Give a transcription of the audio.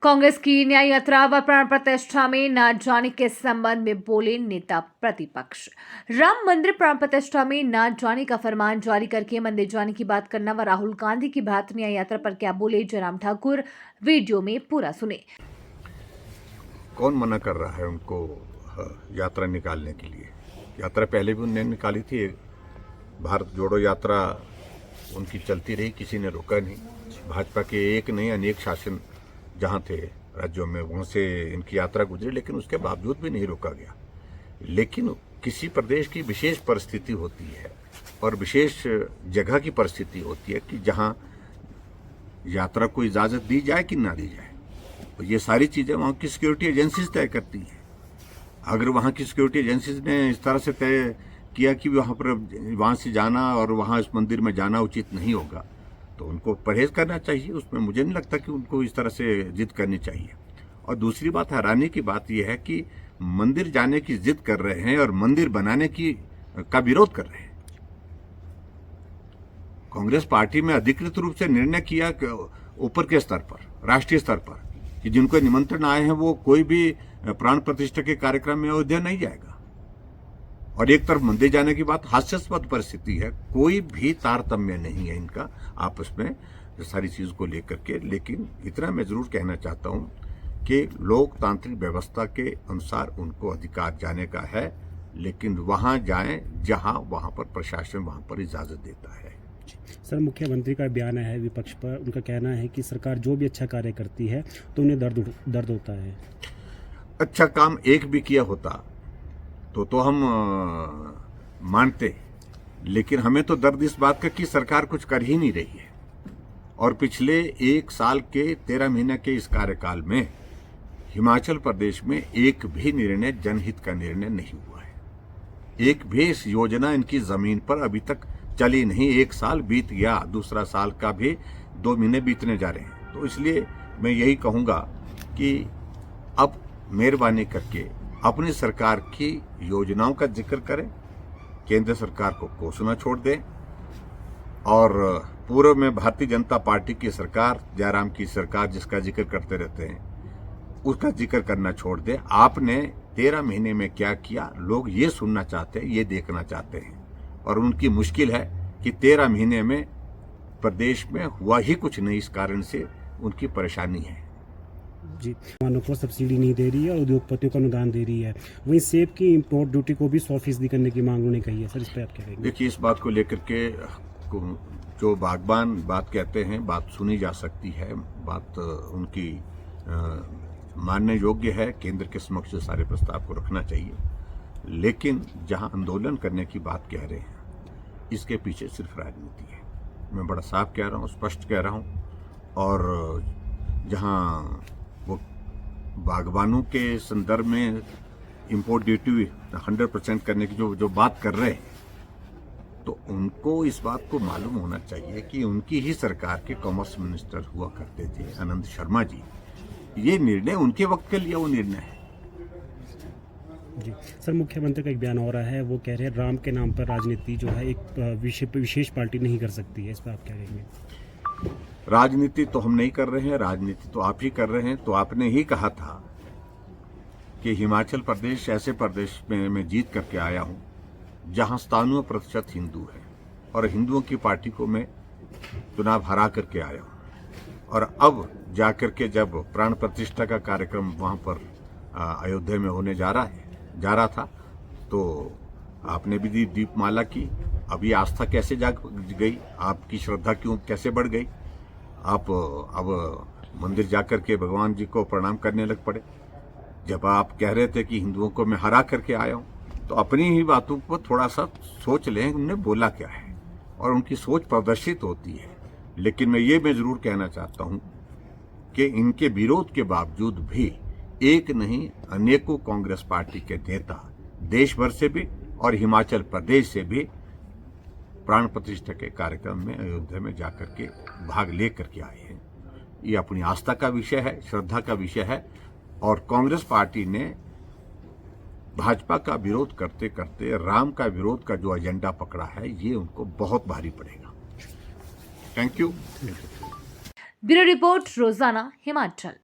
कांग्रेस की न्याय यात्रा व प्राण प्रतिष्ठा में न जाने के संबंध में बोले नेता प्रतिपक्ष। राम मंदिर प्राण प्रतिष्ठा में न जाने का फरमान जारी करके मंदिर जाने की बात करना व राहुल गांधी की भारत न्याय यात्रा पर क्या बोले जयराम ठाकुर, वीडियो में पूरा सुने। कौन मना कर रहा है उनको यात्रा निकालने के लिए? यात्रा पहले भी उन्होंने निकाली थी, भारत जोड़ो यात्रा उनकी चलती रही, किसी ने रोका नहीं। भाजपा के एक नहीं अनेक शासन जहाँ थे राज्यों में, वहाँ से इनकी यात्रा गुजरी, लेकिन उसके बावजूद भी नहीं रोका गया। लेकिन किसी प्रदेश की विशेष परिस्थिति होती है और विशेष जगह की परिस्थिति होती है कि जहाँ यात्रा को इजाज़त दी जाए कि ना दी जाए। तो ये सारी चीज़ें वहाँ की सिक्योरिटी एजेंसीज तय करती हैं। अगर वहाँ की सिक्योरिटी एजेंसीज ने इस तरह से तय किया कि वहाँ से जाना और वहाँ इस मंदिर में जाना उचित नहीं होगा, तो उनको परहेज करना चाहिए। उसमें मुझे नहीं लगता कि उनको इस तरह से जिद करनी चाहिए। और दूसरी बात, हैरानी की बात यह है कि मंदिर जाने की जिद कर रहे हैं और मंदिर बनाने का विरोध कर रहे हैं। कांग्रेस पार्टी में अधिकृत रूप से निर्णय किया ऊपर के स्तर पर, राष्ट्रीय स्तर पर, कि जिनको निमंत्रण आए हैं वो कोई भी प्राण प्रतिष्ठा के कार्यक्रम में अयोध्या नहीं जाएगा। और एक तरफ मंदिर जाने की बात हास्यास्पद परिस्थिति है, कोई भी तारतम्य नहीं है इनका आपस में सारी चीज को लेकर के। लेकिन इतना मैं जरूर कहना चाहता हूं कि लोकतांत्रिक व्यवस्था के अनुसार उनको अधिकार जाने का है, लेकिन वहां जाएं जहां वहां पर प्रशासन वहां पर इजाजत देता है। सर, मुख्यमंत्री का बयान है विपक्ष पर, उनका कहना है कि सरकार जो भी अच्छा कार्य करती है तो उन्हें दर्द होता है। अच्छा काम एक भी किया होता तो हम मानते, लेकिन हमें तो दर्द इस बात का कि सरकार कुछ कर ही नहीं रही है। और पिछले 1 साल के 13 महीने के इस कार्यकाल में हिमाचल प्रदेश में एक भी निर्णय जनहित का निर्णय नहीं हुआ है। एक भी योजना इनकी जमीन पर अभी तक चली नहीं। 1 साल बीत गया, दूसरा साल का भी 2 महीने बीतने जा रहे हैं। तो इसलिए मैं यही कहूंगा कि अब मेहरबानी करके अपनी सरकार की योजनाओं का जिक्र करें, केंद्र सरकार को कोसना छोड़ दें। और पूर्व में भारतीय जनता पार्टी की सरकार, जयराम की सरकार जिसका जिक्र करते रहते हैं, उसका जिक्र करना छोड़ दें। आपने 13 महीने में क्या किया, लोग ये सुनना चाहते हैं, ये देखना चाहते हैं। और उनकी मुश्किल है कि 13 महीने में प्रदेश में हुआ ही कुछ नहीं, इस कारण से उनकी परेशानी है। जी, किसानों को सब्सिडी नहीं दे रही है और उद्योगपतियों को अनुदान दे रही है। वहीं सेब की इंपोर्ट ड्यूटी को भी 100% करने की मांग उन्होंने कही है। सर, इस पर आप क्या कहेंगे? देखिए, इस बात को लेकर के जो बागबान बात कहते हैं, बात सुनी जा सकती है, बात उनकी मानने योग्य है। केंद्र के समक्ष सारे प्रस्ताव को रखना चाहिए, लेकिन जहां आंदोलन करने की बात कह रहे हैं, इसके पीछे सिर्फ राजनीति है। मैं बड़ा साफ कह रहा हूं, स्पष्ट कह रहा हूं। और जहां वो बागबानों के संदर्भ में इंपोर्ट ड्यूटी 100% करने की जो बात कर रहे हैं, तो उनको इस बात को मालूम होना चाहिए कि उनकी ही सरकार के कॉमर्स मिनिस्टर हुआ करते थे आनंद शर्मा जी। ये निर्णय उनके वक्त के लिए वो निर्णय है। जी सर, मुख्यमंत्री का एक बयान हो रहा है, वो कह रहे हैं राम के नाम पर राजनीति जो है एक विशेष पार्टी नहीं कर सकती है। इस पर आप क्या कहेंगे? राजनीति तो हम नहीं कर रहे हैं, राजनीति तो आप ही कर रहे हैं। तो आपने ही कहा था कि हिमाचल प्रदेश ऐसे प्रदेश में मैं जीत करके आया हूं जहां 97% हिंदू है और हिंदुओं की पार्टी को मैं चुनाव हरा करके आया हूं। और अब जाकर के जब प्राण प्रतिष्ठा का कार्यक्रम वहां पर अयोध्या में होने जा रहा था, तो आपने भी दीपमाला की। अभी आस्था कैसे जाग गई, आपकी श्रद्धा क्यों कैसे बढ़ गई? आप अब मंदिर जाकर के भगवान जी को प्रणाम करने लग पड़े। जब आप कह रहे थे कि हिंदुओं को मैं हरा करके आया हूं, तो अपनी ही बातों को थोड़ा सा सोच लें, उन्होंने बोला क्या है और उनकी सोच प्रदर्शित होती है। लेकिन मैं जरूर कहना चाहता हूं कि इनके विरोध के बावजूद भी एक नहीं अनेकों कांग्रेस पार्टी के नेता देश भर से भी और हिमाचल प्रदेश से भी प्राण प्रतिष्ठा के कार्यक्रम में अयोध्या में जाकर के भाग लेकर के आए हैं। ये अपनी आस्था का विषय है, श्रद्धा का विषय है। और कांग्रेस पार्टी ने भाजपा का विरोध करते करते राम का विरोध का जो एजेंडा पकड़ा है, ये उनको बहुत भारी पड़ेगा। Thank you. ब्यूरो रिपोर्ट, रोजाना हिमाचल।